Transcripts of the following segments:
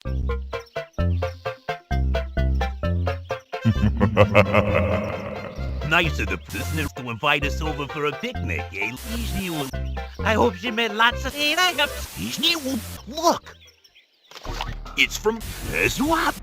Nice of the prisoners to invite us over for a picnic, eh? I hope she made lots of Look! It's from Swap!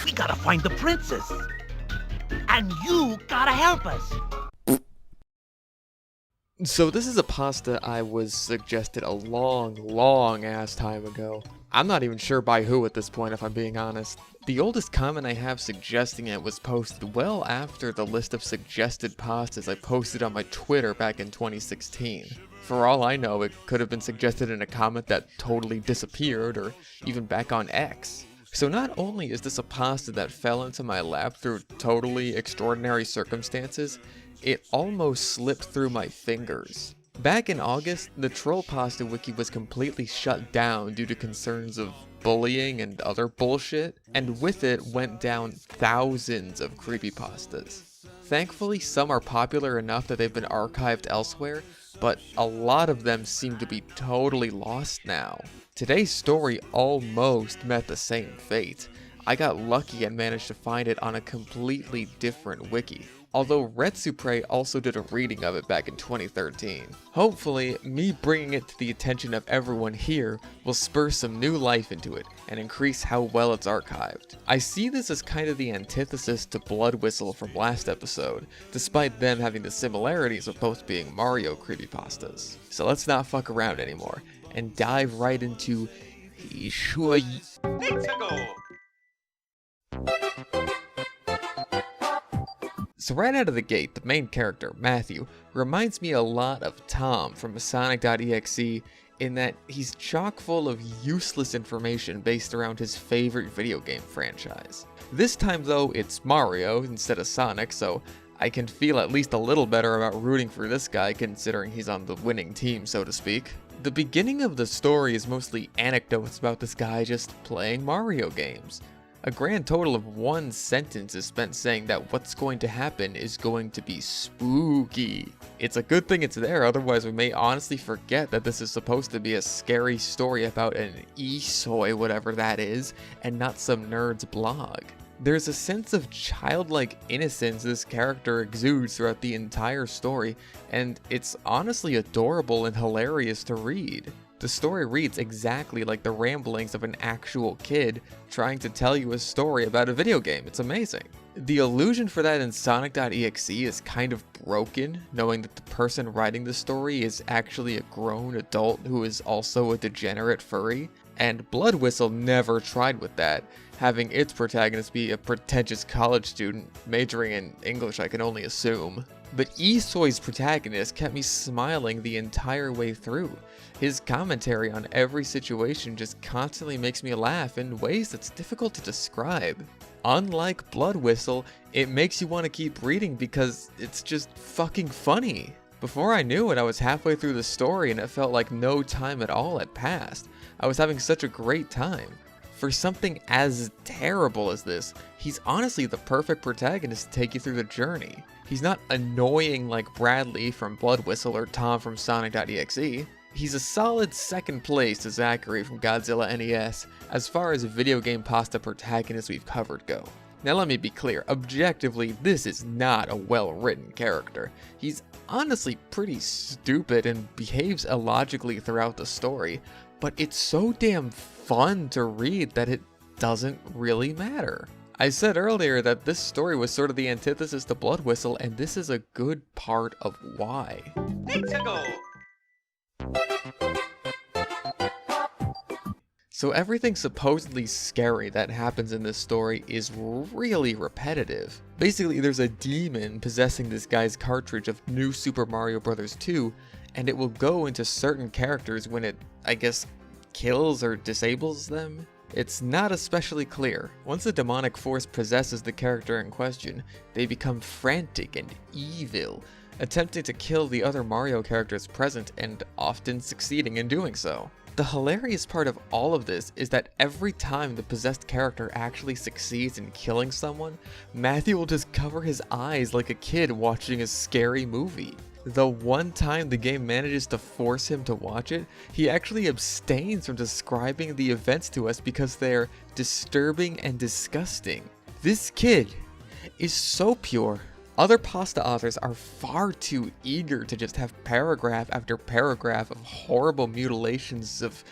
We gotta find the princess. And you gotta help us. So this is a pasta I was suggested a long ass time ago. I'm not even sure by who at this point, if I'm being honest. The oldest comment I have suggesting it was posted well after the list of suggested pastas I posted on my Twitter back in 2016. For all I know, it could have been suggested in a comment that totally disappeared, or even back on X. So not only is this a pasta that fell into my lap through totally extraordinary circumstances, it almost slipped through my fingers. Back in August, the Troll Pasta Wiki was completely shut down due to concerns of bullying and other bullshit, and with it went down thousands of creepypastas. Thankfully, some are popular enough that they've been archived elsewhere, but a lot of them seem to be totally lost now. Today's story almost met the same fate. I got lucky and managed to find it on a completely different wiki, although Retsupre also did a reading of it back in 2013. Hopefully, me bringing it to the attention of everyone here will spur some new life into it and increase how well it's archived. I see this as kind of the antithesis to Blood Whistle from last episode, despite them having the similarities of both being Mario creepypastas. So let's not fuck around anymore and dive right into Ihsoy. So right out of the gate, the main character, Matthew, reminds me a lot of Tom from Sonic.exe in that he's chock full of useless information based around his favorite video game franchise. This time though, it's Mario instead of Sonic, so I can feel at least a little better about rooting for this guy considering he's on the winning team, so to speak. The beginning of the story is mostly anecdotes about this guy just playing Mario games. A grand total of one sentence is spent saying that what's going to happen is going to be spooky. It's a good thing it's there, otherwise we may honestly forget that this is supposed to be a scary story about an Ihsoy, whatever that is, and not some nerd's blog. There's a sense of childlike innocence this character exudes throughout the entire story, and it's honestly adorable and hilarious to read. The story reads exactly like the ramblings of an actual kid trying to tell you a story about a video game. It's amazing. The illusion for that in Sonic.exe is kind of broken, knowing that the person writing the story is actually a grown adult who is also a degenerate furry, and Blood Whistle never tried with that, having its protagonist be a pretentious college student majoring in English, I can only assume. But Ihsoy's protagonist kept me smiling the entire way through. His commentary on every situation just constantly makes me laugh in ways that's difficult to describe. Unlike Blood Whistle, it makes you want to keep reading because it's just fucking funny. Before I knew it, I was halfway through the story and it felt like no time at all had passed. I was having such a great time. For something as terrible as this, he's honestly the perfect protagonist to take you through the journey. He's not annoying like Bradley from Blood Whistle or Tom from Sonic.exe. He's a solid second place to Zachary from Godzilla NES as far as video game pasta protagonists we've covered go. Now let me be clear, objectively this is not a well-written character. He's honestly pretty stupid and behaves illogically throughout the story, but it's so damn fun to read that it doesn't really matter. I said earlier that this story was sort of the antithesis to Blood Whistle, and this is a good part of why. So everything supposedly scary that happens in this story is really repetitive. Basically, there's a demon possessing this guy's cartridge of New Super Mario Bros. 2, and it will go into certain characters when it, I guess, kills or disables them. It's not especially clear. Once a demonic force possesses the character in question, they become frantic and evil, attempting to kill the other Mario characters present and often succeeding in doing so. The hilarious part of all of this is that every time the possessed character actually succeeds in killing someone, Matthew will just cover his eyes like a kid watching a scary movie. The one time the game manages to force him to watch it, he actually abstains from describing the events to us because they're disturbing and disgusting. This kid is so pure. Other pasta authors are far too eager to just have paragraph after paragraph of horrible mutilations of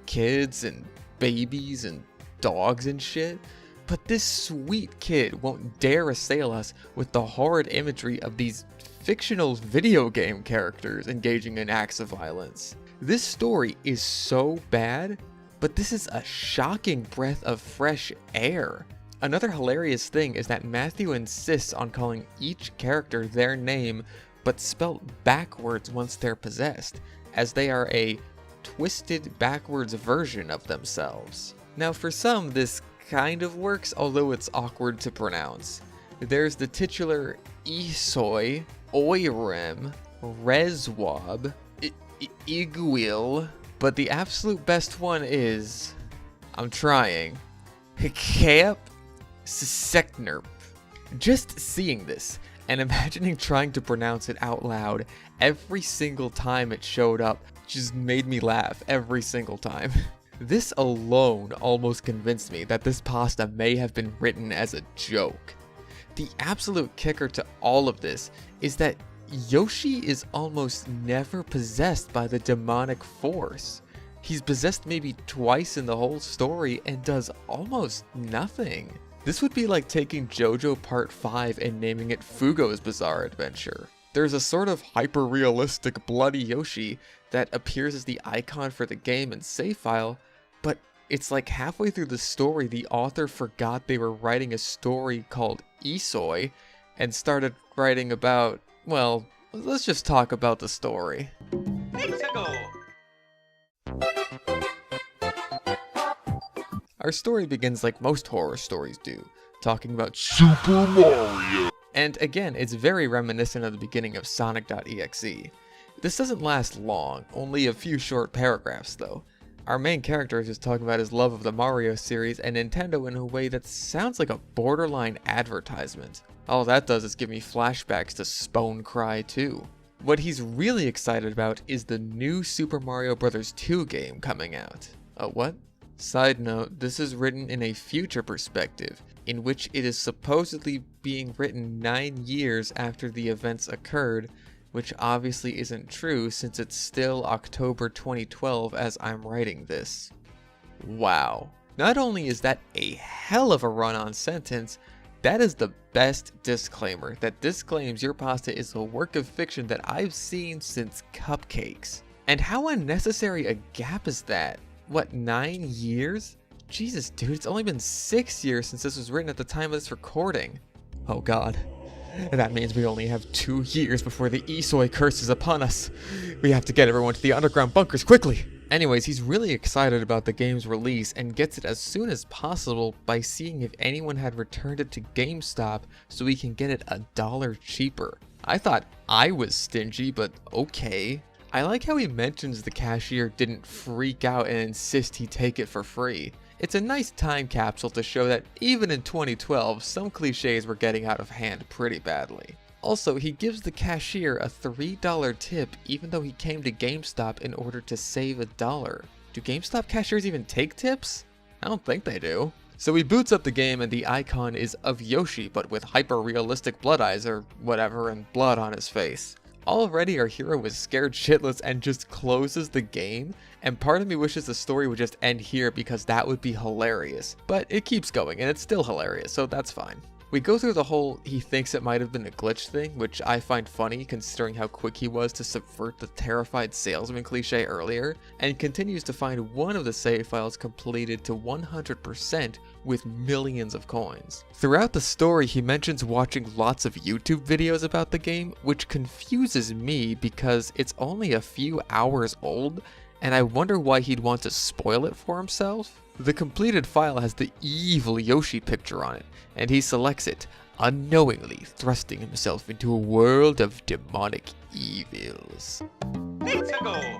kids and babies and dogs and shit. But this sweet kid won't dare assail us with the horrid imagery of these fictional video game characters engaging in acts of violence. This story is so bad, but this is a shocking breath of fresh air. Another hilarious thing is that Matthew insists on calling each character their name, but spelt backwards once they're possessed, as they are a twisted backwards version of themselves. Now for some, this kind of works, although it's awkward to pronounce. There's the titular Ihsoy, Oirem, Rezwab, Iguil, but the absolute best one is, I'm trying, Hikap Seknerp. Just seeing this and imagining trying to pronounce it out loud every single time it showed up just made me laugh every single time. This alone almost convinced me that this pasta may have been written as a joke. The absolute kicker to all of this is that Yoshi is almost never possessed by the demonic force. He's possessed maybe twice in the whole story and does almost nothing. This would be like taking JoJo Part 5 and naming it Fugo's Bizarre Adventure. There's a sort of hyper-realistic bloody Yoshi that appears as the icon for the game and save file, but it's like halfway through the story the author forgot they were writing a story called Ihsoy and started writing about, well, let's just talk about the story. Our story begins like most horror stories do, talking about Super Mario. And again, it's very reminiscent of the beginning of Sonic.exe. This doesn't last long, only a few short paragraphs though. Our main character is just talking about his love of the Mario series and Nintendo in a way that sounds like a borderline advertisement. All that does is give me flashbacks to Spone Cry 2. What he's really excited about is the new Super Mario Bros. 2 game coming out. What? Side note, this is written in a future perspective, in which it is supposedly being written 9 years after the events occurred, which obviously isn't true since it's still October 2012 as I'm writing this. Wow. Not only is that a hell of a run-on sentence, that is the best disclaimer that disclaims your pasta is a work of fiction that I've seen since Cupcakes. And how unnecessary a gap is that? What, 9 years? Jesus, dude, it's only been 6 years since this was written at the time of this recording. Oh god. That means we only have 2 years before the Ihsoy curse is upon us. We have to get everyone to the underground bunkers quickly. Anyways, he's really excited about the game's release and gets it as soon as possible by seeing if anyone had returned it to GameStop so he can get it $1 cheaper. I thought I was stingy, but okay. I like how he mentions the cashier didn't freak out and insist he take it for free. It's a nice time capsule to show that even in 2012, some cliches were getting out of hand pretty badly. Also, he gives the cashier a $3 tip even though he came to GameStop in order to save $1. Do GameStop cashiers even take tips? I don't think they do. So he boots up the game and the icon is of Yoshi but with hyper-realistic blood eyes or whatever and blood on his face. Already our hero was scared shitless and just closes the game, and part of me wishes the story would just end here because that would be hilarious. But it keeps going and it's still hilarious, so that's fine. We go through the whole he thinks it might have been a glitch thing, which I find funny considering how quick he was to subvert the terrified salesman cliche earlier, and continues to find one of the save files completed to 100% with millions of coins. Throughout the story, he mentions watching lots of YouTube videos about the game, which confuses me because it's only a few hours old, and I wonder why he'd want to spoil it for himself. The completed file has the evil Yoshi picture on it, and he selects it, unknowingly thrusting himself into a world of demonic evils. Let's go!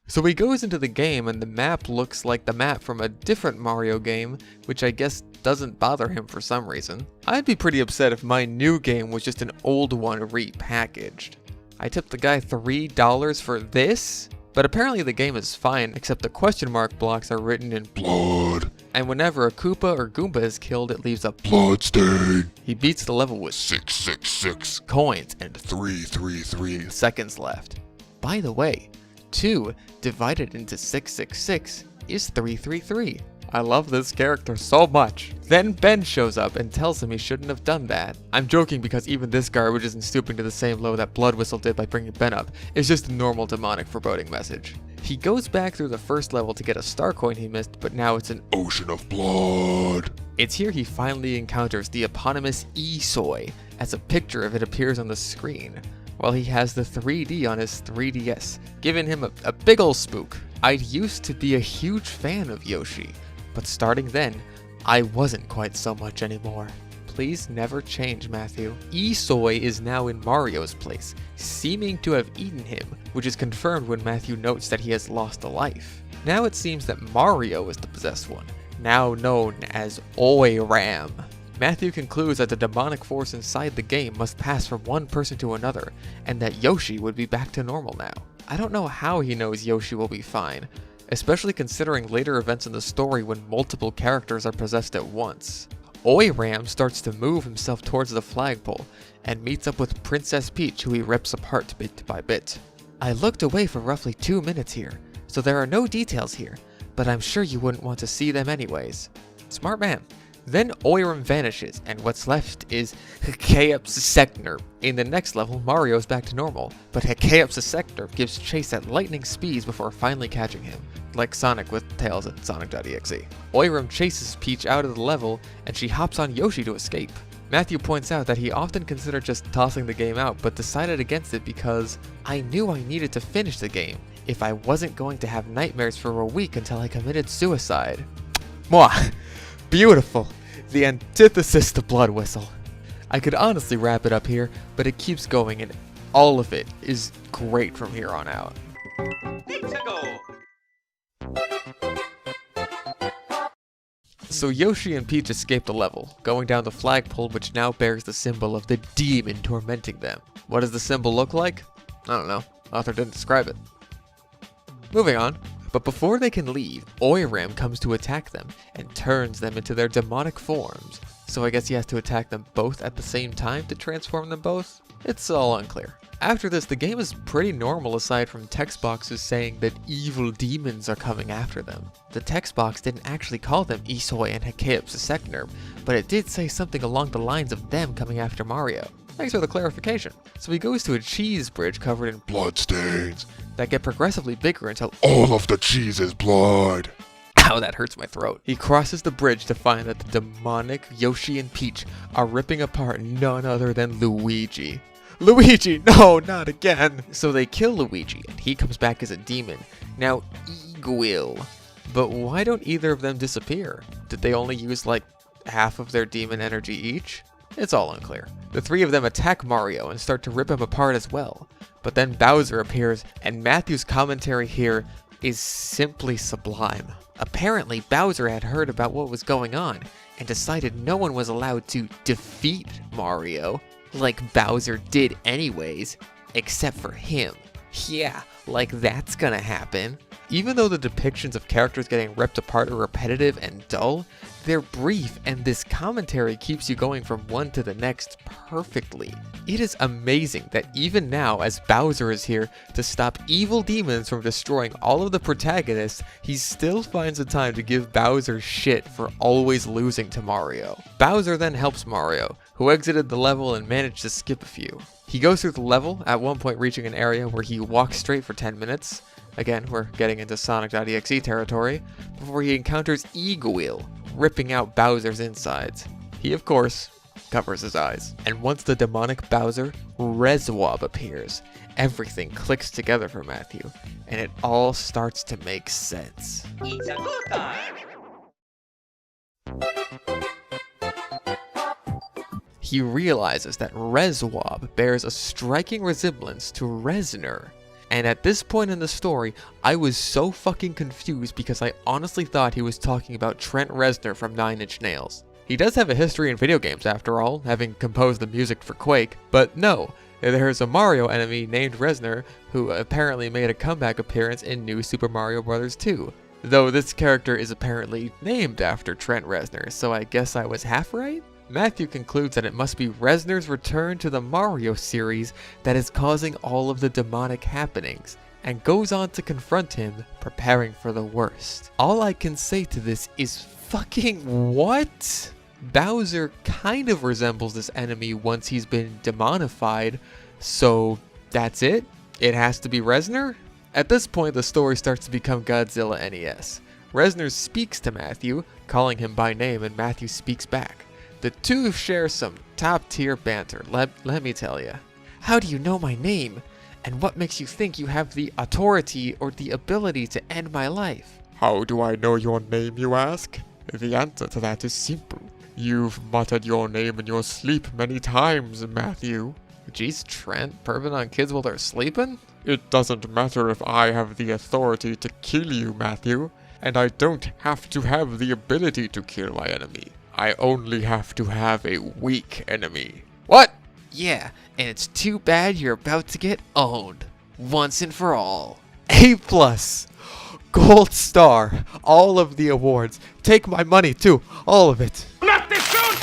So he goes into the game and the map looks like the map from a different Mario game, which I guess doesn't bother him for some reason. I'd be pretty upset if my new game was just an old one repackaged. I tipped the guy $3 for this? But apparently the game is fine, except the question mark blocks are written in blood. And whenever a Koopa or Goomba is killed, it leaves a blood stain. He beats the level with 666 coins and 333 seconds left. By the way, 2 divided into 666 is 333. I love this character so much. Then Ben shows up and tells him he shouldn't have done that. I'm joking because even this garbage isn't stooping to the same low that Blood Whistle did by bringing Ben up. It's just a normal demonic foreboding message. He goes back through the first level to get a star coin he missed, but now it's an ocean of blood. It's here he finally encounters the eponymous Ihsoy, as a picture of it appears on the screen, while he has the 3D on his 3DS, giving him a big ol' spook. I'd used to be a huge fan of Yoshi, but starting then, I wasn't quite so much anymore. Please never change, Matthew. Ihsoy is now in Mario's place, seeming to have eaten him, which is confirmed when Matthew notes that he has lost a life. Now it seems that Mario is the possessed one, now known as Oiram. Matthew concludes that the demonic force inside the game must pass from one person to another, and that Yoshi would be back to normal now. I don't know how he knows Yoshi will be fine, especially considering later events in the story when multiple characters are possessed at once. Oiram starts to move himself towards the flagpole, and meets up with Princess Peach, who he rips apart bit by bit. I looked away for roughly 2 minutes here, so there are no details here, but I'm sure you wouldn't want to see them anyways. Smart man. Then Oiram vanishes, and what's left is Hiccups. In the next level, Mario's back to normal, but Hiccups gives chase at lightning speeds before finally catching him, like Sonic with Tails and Sonic.exe. Oiram chases Peach out of the level, and she hops on Yoshi to escape. Matthew points out that he often considered just tossing the game out, but decided against it because I knew I needed to finish the game if I wasn't going to have nightmares for a week until I committed suicide. Mwah! Beautiful! The antithesis to Blood Whistle. I could honestly wrap it up here, but it keeps going and all of it is great from here on out. Let's go! So Yoshi and Peach escape the level, going down the flagpole which now bears the symbol of the demon tormenting them. What does the symbol look like? I don't know. Author didn't describe it. Moving on. But before they can leave, Oiram comes to attack them and turns them into their demonic forms. So I guess he has to attack them both at the same time to transform them both? It's all unclear. After this, the game is pretty normal aside from text boxes saying that evil demons are coming after them. The text box didn't actually call them Ihsoy and Hiccups, but it did say something along the lines of them coming after Mario. Thanks for the clarification. So he goes to a cheese bridge covered in bloodstains that get progressively bigger until all of the cheese is blood. Ow, that hurts my throat. He crosses the bridge to find that the demonic Yoshi and Peach are ripping apart none other than Luigi. Luigi, no, not again. So they kill Luigi and he comes back as a demon, now Igwil. But why don't either of them disappear? Did they only use like half of their demon energy each? It's all unclear. The three of them attack Mario and start to rip him apart as well. But then Bowser appears, and Matthew's commentary here is simply sublime. Apparently, Bowser had heard about what was going on, and decided no one was allowed to defeat Mario, like Bowser did anyways, except for him. Yeah, like that's gonna happen. Even though the depictions of characters getting ripped apart are repetitive and dull, they're brief, and this commentary keeps you going from one to the next perfectly. It is amazing that even now, as Bowser is here to stop evil demons from destroying all of the protagonists, he still finds the time to give Bowser shit for always losing to Mario. Bowser then helps Mario, who exited the level and managed to skip a few. He goes through the level, at one point reaching an area where he walks straight for 10 minutes. Again, we're getting into Sonic.exe territory, before he encounters Igwil, ripping out Bowser's insides. He, of course, covers his eyes. And once the demonic Bowser, Reswab appears, everything clicks together for Matthew, and it all starts to make sense. It's a good time. He realizes that Reswab bears a striking resemblance to Reznor. And at this point in the story, I was so fucking confused because I honestly thought he was talking about Trent Reznor from 9 Inch Nails. He does have a history in video games after all, having composed the music for Quake, but no, there's a Mario enemy named Reznor who apparently made a comeback appearance in New Super Mario Bros. 2. Though this character is apparently named after Trent Reznor, so I guess I was half right? Matthew concludes that it must be Reznor's return to the Mario series that is causing all of the demonic happenings, and goes on to confront him, preparing for the worst. All I can say to this is fucking what? Bowser kind of resembles this enemy once he's been demonified, so that's it? It has to be Reznor? At this point, the story starts to become Godzilla NES. Reznor speaks to Matthew, calling him by name, and Matthew speaks back. The two share some top-tier banter, let me tell ya. How do you know my name? And what makes you think you have the authority or the ability to end my life? How do I know your name, you ask? The answer to that is simple. You've muttered your name in your sleep many times, Matthew. Jeez, Trent, perving on kids while they're sleeping? It doesn't matter if I have the authority to kill you, Matthew, and I don't have to have the ability to kill my enemy. I only have to have a weak enemy. What? Yeah, and it's too bad you're about to get owned. Once and for all. A+. Gold star. All of the awards. Take my money too. All of it. Not this soon!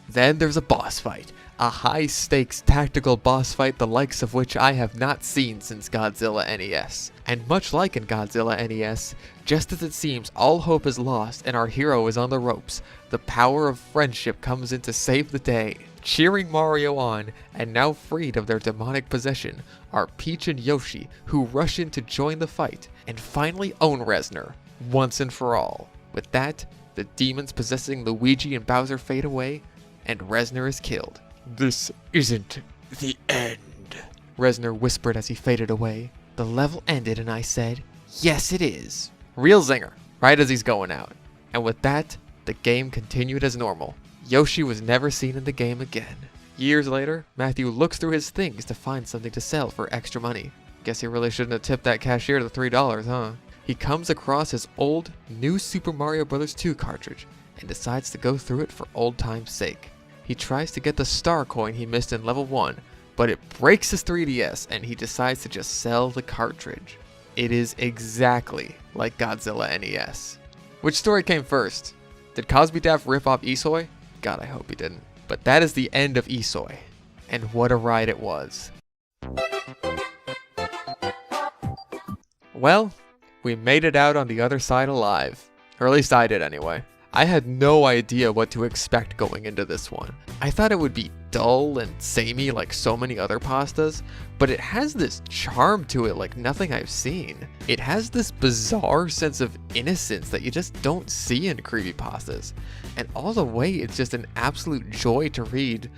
Then there's a boss fight. A high-stakes tactical boss fight the likes of which I have not seen since Godzilla NES. And much like in Godzilla NES, just as it seems all hope is lost and our hero is on the ropes, the power of friendship comes in to save the day. Cheering Mario on, and now freed of their demonic possession, are Peach and Yoshi, who rush in to join the fight and finally own Reznor, once and for all. With that, the demons possessing Luigi and Bowser fade away, and Reznor is killed. This isn't the end, Reznor whispered as he faded away. The level ended and I said, yes it is. Real zinger, right as he's going out. And with that, the game continued as normal. Yoshi was never seen in the game again. Years later, Matthew looks through his things to find something to sell for extra money. Guess he really shouldn't have tipped that cashier the $3, huh? He comes across his old New Super Mario Bros. 2 cartridge and decides to go through it for old time's sake. He tries to get the star coin he missed in level 1, but it breaks his 3DS and he decides to just sell the cartridge. It is exactly like Godzilla NES. Which story came first? Did Cosby Daft rip off Ihsoy? God, I hope he didn't. But that is the end of Ihsoy. And what a ride it was. Well, we made it out on the other side alive. Or at least I did anyway. I had no idea what to expect going into this one. I thought it would be dull and samey like so many other pastas, but it has this charm to it like nothing I've seen. It has this bizarre sense of innocence that you just don't see in creepypastas. And all the way, it's just an absolute joy to read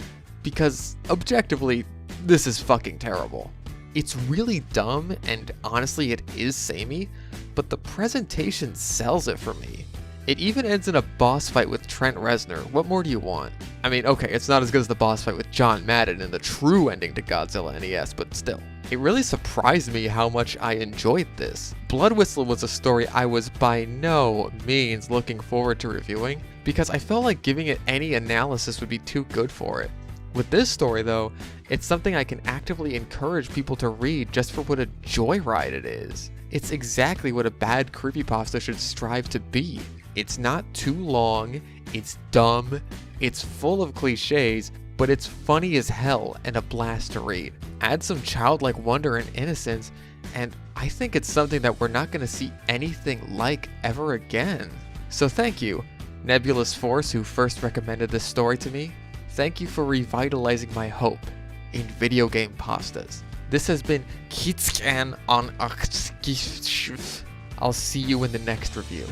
because, objectively, this is fucking terrible. It's really dumb, and honestly it is samey, but the presentation sells it for me. It even ends in a boss fight with Trent Reznor. What more do you want? I mean, okay, it's not as good as the boss fight with John Madden and the true ending to Godzilla NES, but still. It really surprised me how much I enjoyed this. Blood Whistle was a story I was by no means looking forward to reviewing, because I felt like giving it any analysis would be too good for it. With this story though, it's something I can actively encourage people to read just for what a joyride it is. It's exactly what a bad creepypasta should strive to be. It's not too long, it's dumb, it's full of cliches, but it's funny as hell and a blast to read. Add some childlike wonder and innocence, and I think it's something that we're not going to see anything like ever again. So thank you, Nebulous Force, who first recommended this story to me. Thank you for revitalizing my hope in video game pastas. This has been Kitscan on I'll see you in the next review.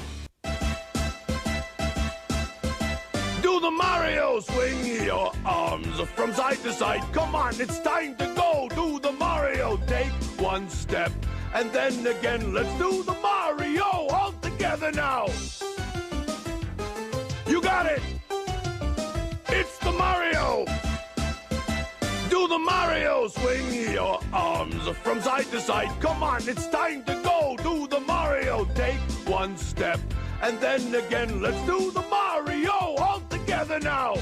Do the Mario, swing your arms from side to side. Come on, it's time to go. Do the Mario. Take one step, and then again. Let's do the Mario all together now. You got it. It's the Mario. Do the Mario, swing your arms from side to side. Come on, it's time to go. Do the Mario. Take one step, and then again. Let's do the Mario all together now.